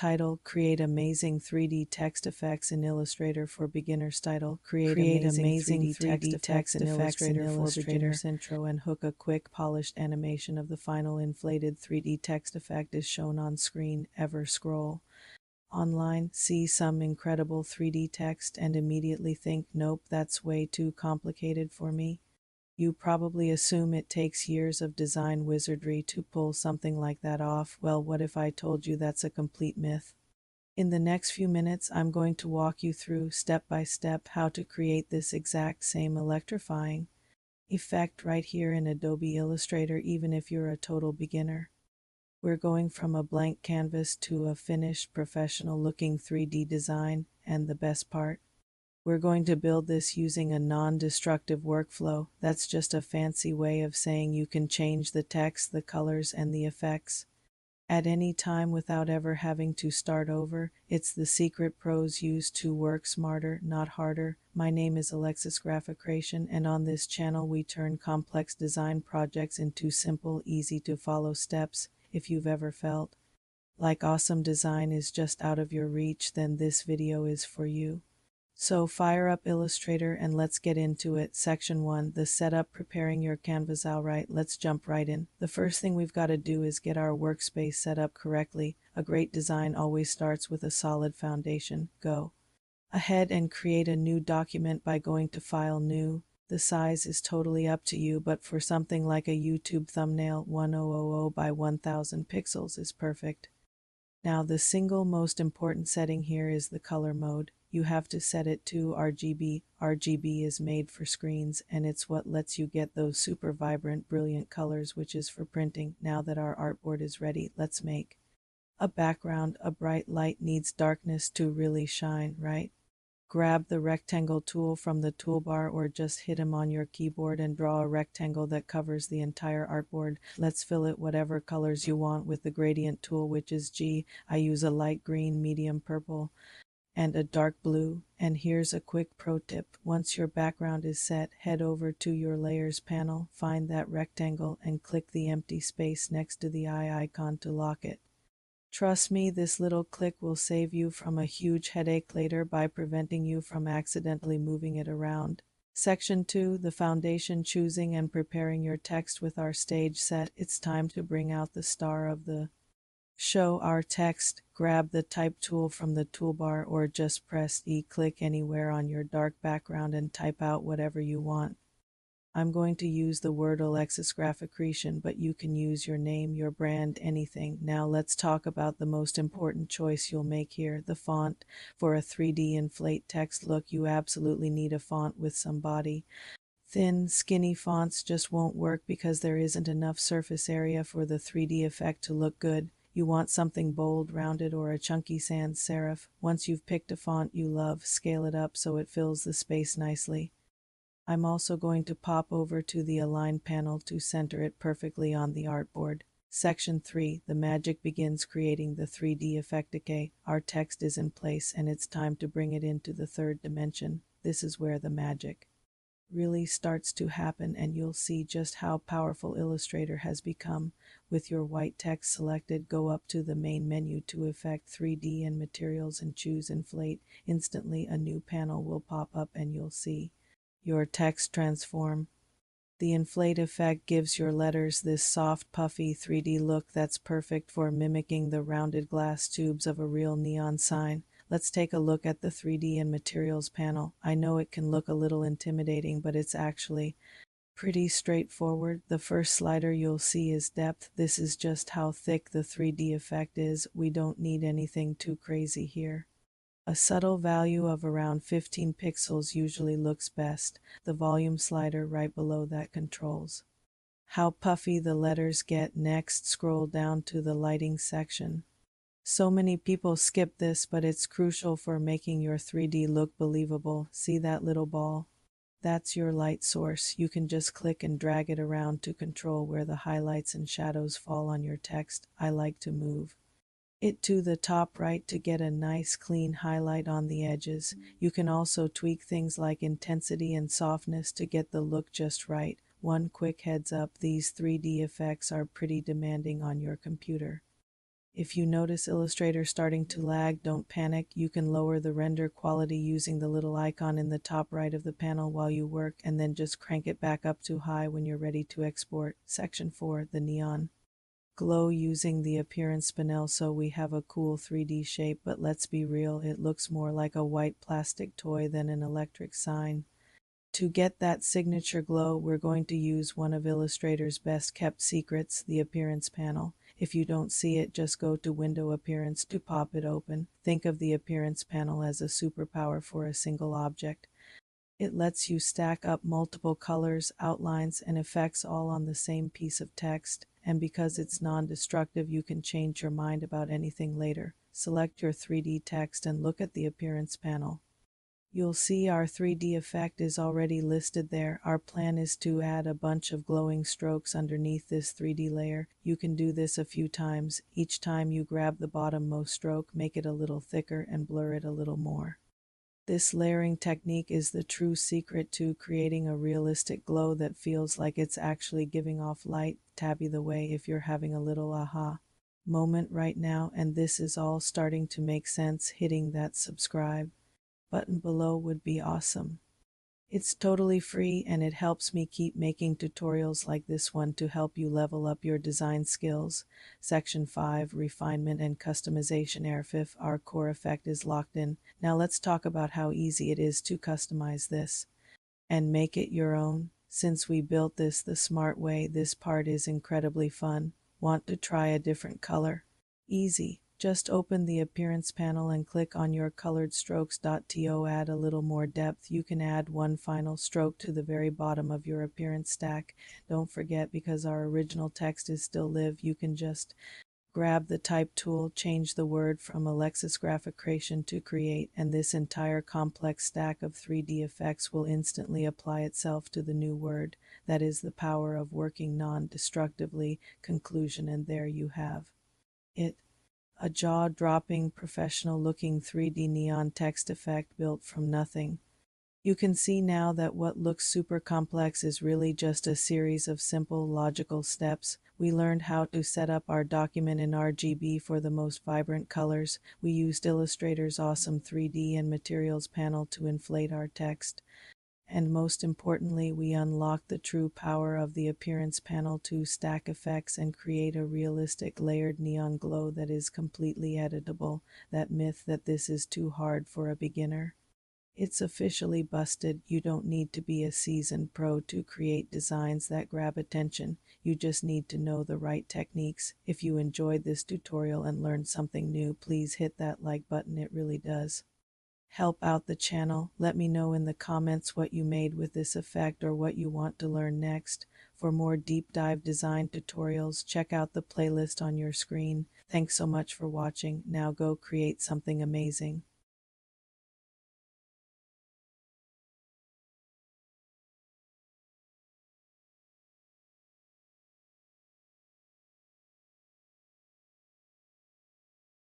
Title: Create amazing 3D text effects in Illustrator for beginners. Title: Create amazing 3D text effects in Illustrator. Intro and hook. A quick polished animation of the final inflated 3D text effect is shown on screen. Ever scroll online, see some incredible 3D text and immediately think, nope, that's way too complicated for me? You probably assume it takes years of design wizardry to pull something like that off. Well, what if I told you that's a complete myth? In the next few minutes, I'm going to walk you through, step by step, how to create this exact same electrifying effect right here in Adobe Illustrator, even if you're a total beginner. We're going from a blank canvas to a finished, professional-looking 3D design, and the best part? We're going to build this using a non-destructive workflow. That's just a fancy way of saying you can change the text, the colors, and the effects at any time without ever having to start over. It's the secret pros use to work smarter, not harder. My name is Alexis Graphic Creation, and on this channel we turn complex design projects into simple, easy-to-follow steps. If you've ever felt like awesome design is just out of your reach, then this video is for you. So fire up Illustrator and let's get into it. Section 1, the setup: preparing your canvas. Alright, let's jump right in. The first thing we've got to do is get our workspace set up correctly. A great design always starts with a solid foundation. Go ahead and create a new document by going to File, New. The size is totally up to you, but for something like a YouTube thumbnail, 1000 by 1000 pixels is perfect. Now, the single most important setting here is the color mode. You have to set it to RGB. RGB is made for screens, and it's what lets you get those super vibrant, brilliant colors, which is for printing. Now that our artboard is ready, let's make a background. A bright light needs darkness to really shine, right? Grab the rectangle tool from the toolbar or just hit them on your keyboard and draw a rectangle that covers the entire artboard. Let's fill it whatever colors you want with the gradient tool, which is G. I use a light green, medium purple, and a dark blue. And here's a quick pro tip. Once your background is set, head over to your layers panel, find that rectangle, and click the empty space next to the eye icon to lock it. Trust me, this little click will save you from a huge headache later by preventing you from accidentally moving it around. Section 2, the foundation: choosing and preparing your text. With our stage set, it's time to bring out the star of the show, our text. Grab the type tool from the toolbar or just press E. Click anywhere on your dark background and type out whatever you want. I'm going to use the word Alexis Graphic Creation, but you can use your name, your brand, anything. Now let's talk about the most important choice you'll make here: the font. For a 3D inflate text look, you absolutely need a font with some body. Thin, skinny fonts just won't work because there isn't enough surface area for the 3D effect to look good. You want something bold, rounded, or a chunky sans serif. Once you've picked a font you love, scale it up so it fills the space nicely. I'm also going to pop over to the Align panel to center it perfectly on the artboard. Section 3, the magic begins: creating the 3D effect. Okay, our text is in place and it's time to bring it into the third dimension. This is where the magic really starts to happen, and you'll see just how powerful Illustrator has become. With your white text selected, go up to the main menu to Effect, 3D and Materials, and choose Inflate. Instantly a new panel will pop up and you'll see your text transform. The inflate effect gives your letters this soft, puffy 3D look that's perfect for mimicking the rounded glass tubes of a real neon sign. Let's take a look at the 3D and Materials panel. I know it can look a little intimidating, but it's actually pretty straightforward. The first slider you'll see is depth. This is just how thick the 3D effect is. We don't need anything too crazy here. A subtle value of around 15 pixels usually looks best. The volume slider right below that controls how puffy the letters get. Next, scroll down to the lighting section. So many people skip this, but it's crucial for making your 3D look believable. See that little ball? That's your light source. You can just click and drag it around to control where the highlights and shadows fall on your text. I like to move it to the top right to get a nice clean highlight on the edges. You can also tweak things like intensity and softness to get the look just right. One quick heads up: these 3D effects are pretty demanding on your computer. If you notice Illustrator starting to lag, don't panic. You can lower the render quality using the little icon in the top right of the panel while you work, and then just crank it back up to high when you're ready to export. Section 4. The neon glow using the appearance panel. So we have a cool 3D shape, but let's be real, it looks more like a white plastic toy than an electric sign. To get that signature glow, we're going to use one of Illustrator's best kept secrets, the appearance panel. If you don't see it, just go to Window Appearance to pop it open. Think of the appearance panel as a superpower for a single object. It lets you stack up multiple colors, outlines, and effects all on the same piece of text, and because it's non-destructive, you can change your mind about anything later. Select your 3D text and look at the appearance panel. You'll see our 3D effect is already listed there. Our plan is to add a bunch of glowing strokes underneath this 3D layer. You can do this a few times. Each time you grab the bottommost stroke, make it a little thicker and blur it a little more. This layering technique is the true secret to creating a realistic glow that feels like it's actually giving off light. Tabby the way if you're having a little aha moment right now and this is all starting to make sense, hitting that subscribe button below would be awesome. It's totally free and it helps me keep making tutorials like this one to help you level up your design skills. Section 5. Refinement and Customization. If our core effect is locked in. Now let's talk about how easy it is to customize this and make it your own. Since we built this the smart way, this part is incredibly fun. Want to try a different color? Easy. Just open the appearance panel and click on your colored strokes. To add a little more depth, you can add one final stroke to the very bottom of your appearance stack. Don't forget, because our original text is still live, you can just grab the type tool, change the word from Alexis Graphic Creation to Create, and this entire complex stack of 3D effects will instantly apply itself to the new word. That is the power of working non-destructively. Conclusion, and there you have it. A jaw-dropping, professional-looking 3D neon text effect built from nothing. You can see now that what looks super complex is really just a series of simple, logical steps. We learned how to set up our document in RGB for the most vibrant colors. We used Illustrator's awesome 3D and materials panel to inflate our text. And most importantly, we unlock the true power of the appearance panel to stack effects and create a realistic layered neon glow that is completely editable. That myth that this is too hard for a beginner, it's officially busted. You don't need to be a seasoned pro to create designs that grab attention. You just need to know the right techniques. If you enjoyed this tutorial and learned something new, please hit that like button. It really does help out the channel. Let me know in the comments what you made with this effect or what you want to learn next. For more deep dive design tutorials, check out the playlist on your screen. Thanks so much for watching. Now go create something amazing.